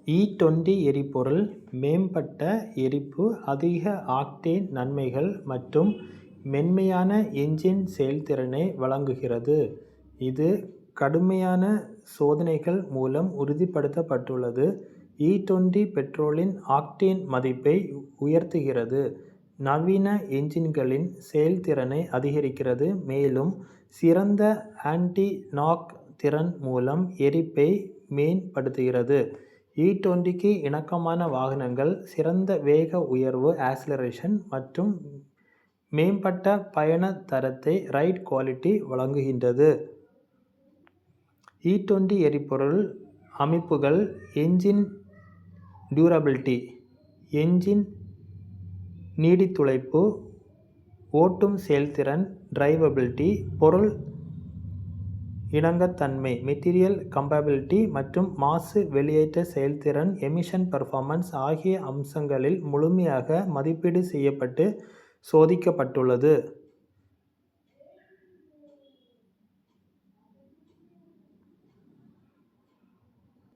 E20 எரிபொருள் மேம்பட்ட எரிப்பு, அதிக ஆக்டேன் நன்மைகள் மற்றும் மென்மையான என்ஜின் செயல்திறனை வழங்குகிறது. இது கடுமையான சோதனைகள் மூலம் உறுதிப்படுத்தப்பட்டுள்ளது. E20 பெட்ரோலின் ஆக்டேன் மதிப்பை உயர்த்துகிறது, நவீன என்ஜின்களின் செயல்திறனை அதிகரிக்கிறது, மேலும் சிறந்த ஆன்டி-நாக் திறன் மூலம் எரிப்பை மேம்படுத்துகிறது. E20க்கு இணக்கமான வாகனங்கள் சிறந்த வேக உயர்வு ஆக்சிலரேஷன் மற்றும் மேம்பட்ட பயண தரத்தை ரைட் குவாலிட்டி வழங்குகின்றது. E20 எரிபொருள் அமைப்புகள் என்ஜின் டியூரபிலிட்டி, என்ஜின் நீடித்துழைப்பு, ஓட்டும் செயல்திறன், டிரைவபிலிட்டி, பொருள் இணங்கத்தன்மை, மெட்டீரியல் கம்பேபிலிட்டி மற்றும் மாசு வெளியேற்ற செயல்திறன், எமிஷன் பெர்ஃபார்மன்ஸ் ஆகிய அம்சங்களில் முழுமையாக மதிப்பீடு செய்யப்பட்டு சோதிக்கப்பட்டுள்ளது.